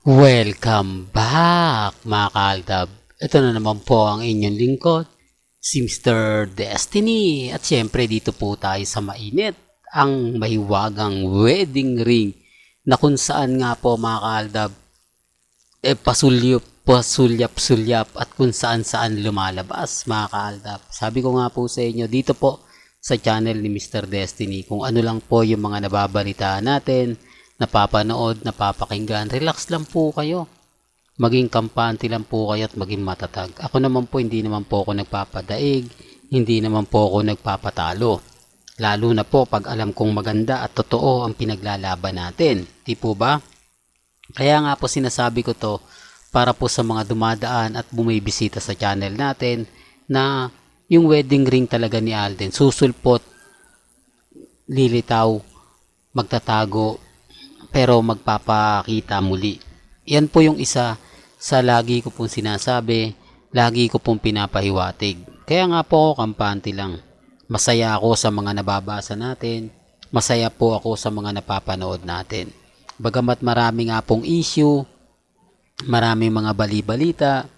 Welcome back mga kaaldab. Ito na naman po ang inyong lingkod, si Mr. Destiny. At syempre dito po tayo sa mainit, ang mahiwagang wedding ring na kung saan nga po mga kaaldab, pasulyap-sulyap at kung saan-saan lumalabas mga kaaldab. Sabi ko nga po sa inyo dito po sa channel ni Mr. Destiny kung ano lang po yung mga nababalitaan natin, napapanood, napapakinggan, relax lang po kayo. Maging kampante lang po kayo at maging matatag. Ako naman po, hindi naman po ako nagpapadaig, hindi naman po ako nagpapatalo. Lalo na po pag alam kong maganda at totoo ang pinaglalaban natin. Di po ba? Kaya nga po sinasabi ko to para po sa mga dumadaan at bumibisita sa channel natin na yung wedding ring talaga ni Alden, susulpot, lilitaw, magtatago, pero magpapakita muli. Yan po yung isa sa lagi ko pong sinasabi, lagi ko pong pinapahiwatig. Kaya nga po ako kampante lang. Masaya ako sa mga nababasa natin, masaya po ako sa mga napapanood natin. Bagamat marami nga pong issue, maraming mga bali-balita,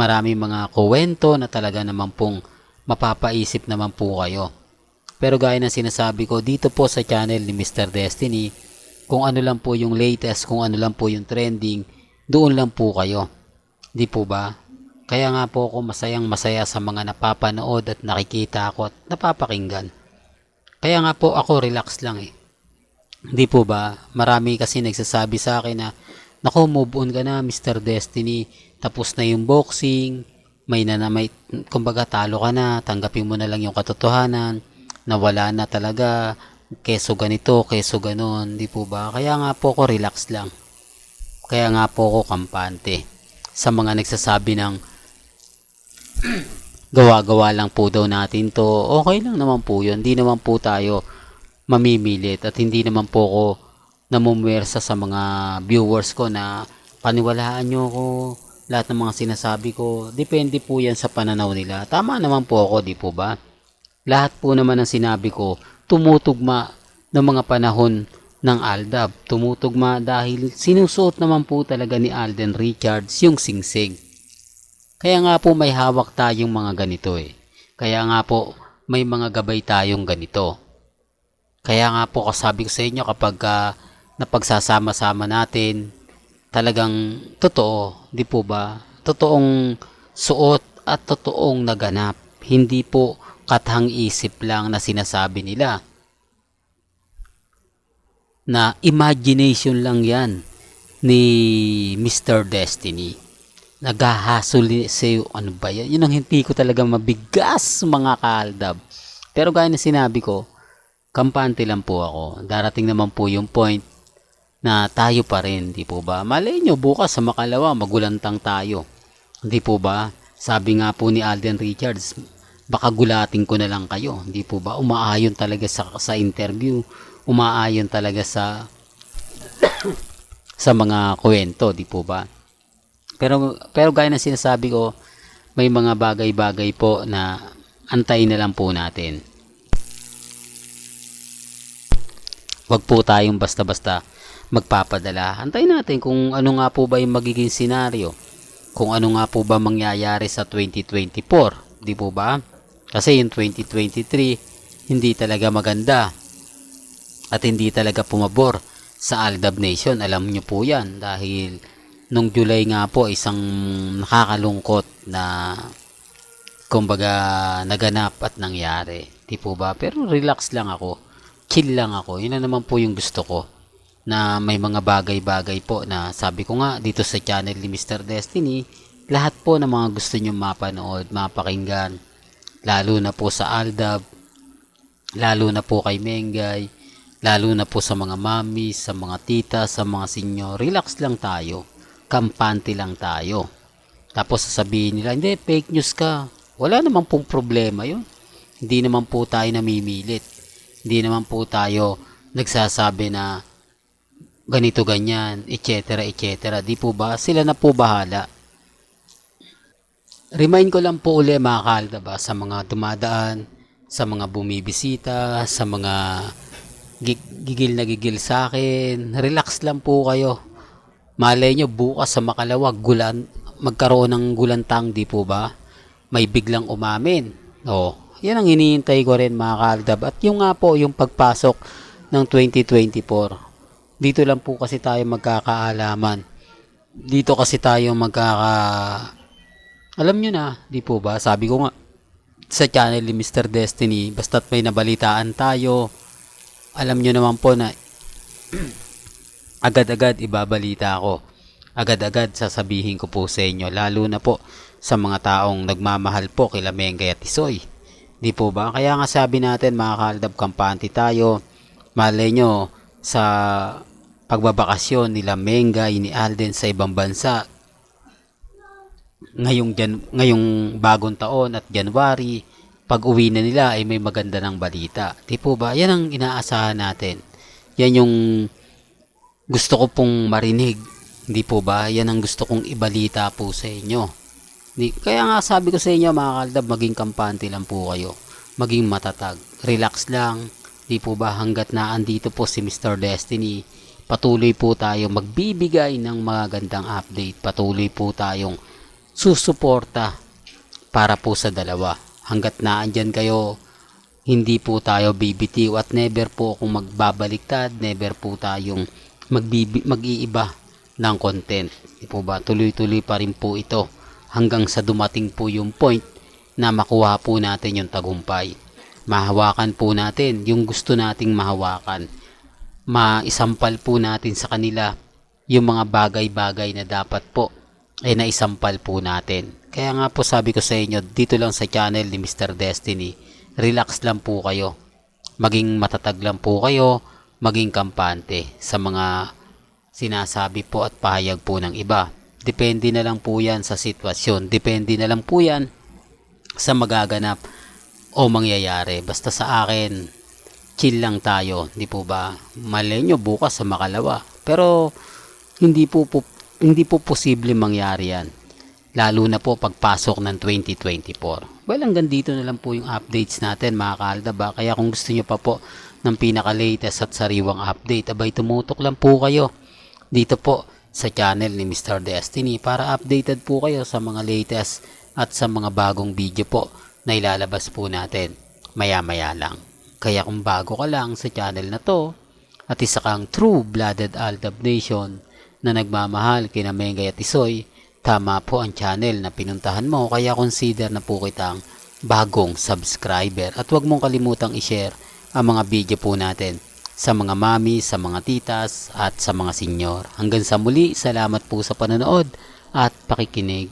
maraming mga kuwento na talaga naman pong mapapaisip naman po kayo. Pero gaya ng sinasabi ko dito po sa channel ni Mr. Destiny, kung ano lang po yung latest, kung ano lang po yung trending, doon lang po kayo. Di po ba? Kaya nga po ako masayang masaya sa mga napapanood at nakikita ako at napapakinggan. Kaya nga po ako relax lang eh. Di po ba? Marami kasi nagsasabi sa akin na, naku, move on ka na Mr. Destiny, tapos na yung boxing, may kumbaga talo ka na, tanggapin mo na lang yung katotohanan, nawala na talaga, keso ganito, keso ganon, di po ba? Kaya nga po ako relax lang. Kaya nga po ako kampante. Sa mga nagsasabi ng gawa-gawa lang po daw natin to, okay lang naman po yun. Hindi naman po tayo mamimilit at hindi naman po ako namumwersa sa mga viewers ko na paniwalaan nyo ko, lahat ng mga sinasabi ko. Depende po yan sa pananaw nila. Tama naman po ako, di po ba? Lahat po naman ng sinabi ko tumutugma ng mga panahon ng Aldab. Tumutugma dahil sinusuot naman po talaga ni Alden Richards yung singsing. Kaya nga po may hawak tayong mga ganito eh. Kaya nga po may mga gabay tayong ganito. Kaya nga po kasabi ko sa inyo kapag napagsasama-sama natin, talagang totoo, di po ba? Totoong suot at totoong naganap. Hindi po katang isip lang na sinasabi nila na imagination lang yan ni Mr. Destiny. Naghahasol sa'yo, ano ba yan? Yun ang hindi ko talaga mabigas mga kaaldab. Pero gaya na sinabi ko, kampante lang po ako. Darating naman po yung point na tayo pa rin, di po ba? Malay nyo, bukas sa makalawa, magulantang tayo. Di po ba? Sabi nga po ni Alden Richards, baka gulatin ko na lang kayo. Hindi po ba? Umaayon talaga sa interview. Umaayon talaga sa mga kwento. Di po ba? Pero gaya ng sinasabi ko, may mga bagay-bagay po na antayin na lang po natin. Wag po tayong basta-basta magpapadala. Antayin natin kung ano nga po ba yung magiging senaryo. Kung ano nga po ba mangyayari sa 2024. Di po ba? Kasi yung 2023, hindi talaga maganda. At hindi talaga pumabor sa Aldab Nation. Alam nyo po yan. Dahil nung July nga po, isang nakakalungkot na kumbaga naganap at nangyari. Di po ba? Pero relax lang ako. Chill lang ako. Yun na naman po yung gusto ko. Na may mga bagay-bagay po na sabi ko nga dito sa channel ni Mr. Destiny, lahat po ng mga gusto nyo mapanood, mapakinggan. Lalo na po sa Aldab, lalo na po kay Mengay, lalo na po sa mga mami, sa mga tita, sa mga senyor. Relax lang tayo. Kampante lang tayo. Tapos sasabihin nila, hindi, fake news ka. Wala naman pong problema yun. Hindi naman po tayo namimilit. Hindi naman po tayo nagsasabi na ganito ganyan, etc. etc. Di po ba? Sila na po bahala. Remind ko lang po uli mga kalda ba, sa mga dumadaan, sa mga bumibisita, sa mga gigil na gigil sa akin. Relax lang po kayo. Malay nyo bukas sa Makalawag magkaroon ng gulantang, di po ba? May biglang umamin. O, yan ang hinihintay ko rin mga kaaldab. At yung nga po, yung pagpasok ng 2024. Dito lang po kasi tayo magkakaalaman. Dito kasi tayo alam nyo na, di po ba? Sabi ko nga, sa channel ni Mr. Destiny, basta't may nabalitaan tayo, alam nyo naman po na agad-agad ibabalita ko. Agad-agad sasabihin ko po sa inyo, lalo na po sa mga taong nagmamahal po kila Mengay at Tisoy. Di po ba? Kaya nga sabi natin mga kaaldab, kampante tayo. Malay nyo sa pagbabakasyon nila Mengay ni Alden sa ibang bansa ngayong bagong taon at January, pag uwi na nila ay may maganda ng balita. Di po ba? Yan ang inaasahan natin. Yan yung gusto ko pong marinig. Di po ba? Yan ang gusto kong ibalita po sa inyo. Kaya nga sabi ko sa inyo mga kaaldab, maging kampante lang po kayo. Maging matatag. Relax lang. Di po ba? Hanggat na andito po si Mr. Destiny, patuloy po tayo magbibigay ng mga gandang update. Patuloy po tayong susuporta para po sa dalawa. Hanggat naandyan kayo, hindi po tayo bibitiw at never po akong magbabaliktad, never po tayong mag-iiba ng content. Di po ba? Tuloy-tuloy pa rin po ito hanggang sa dumating po yung point na makuha po natin yung tagumpay. Mahawakan po natin yung gusto nating mahawakan. Maisampal po natin sa kanila yung mga bagay-bagay na dapat po ay naisampal po natin. Kaya nga po sabi ko sa inyo, dito lang sa channel ni Mr. Destiny, relax lang po kayo. Maging matatag lang po kayo, maging kampante sa mga sinasabi po at pahayag po ng iba. Depende na lang po yan sa sitwasyon. Depende na lang po yan sa magaganap o mangyayari. Basta sa akin, chill lang tayo. Di po ba? Malay nyo bukas sa Makalawa. Pero hindi po posible mangyari yan. Lalo na po pagpasok ng 2024. Well, hanggang dito na lang po yung updates natin mga kaaldab. Kaya kung gusto nyo pa po ng pinaka-latest at sariwang update, abay tumutok lang po kayo dito po sa channel ni Mr. Destiny para updated po kayo sa mga latest at sa mga bagong video po na ilalabas po natin maya-maya lang. Kaya kung bago ka lang sa channel na to at isa kang true-blooded Aldab Nation na nagmamahal kina Mengay at Tisoy, tama po ang channel na pinuntahan mo, kaya consider na po kitang bagong subscriber. At huwag mong kalimutang i-share ang mga video po natin sa mga mami, sa mga titas at sa mga senyor. Hanggang sa muli, salamat po sa panonood at pakikinig.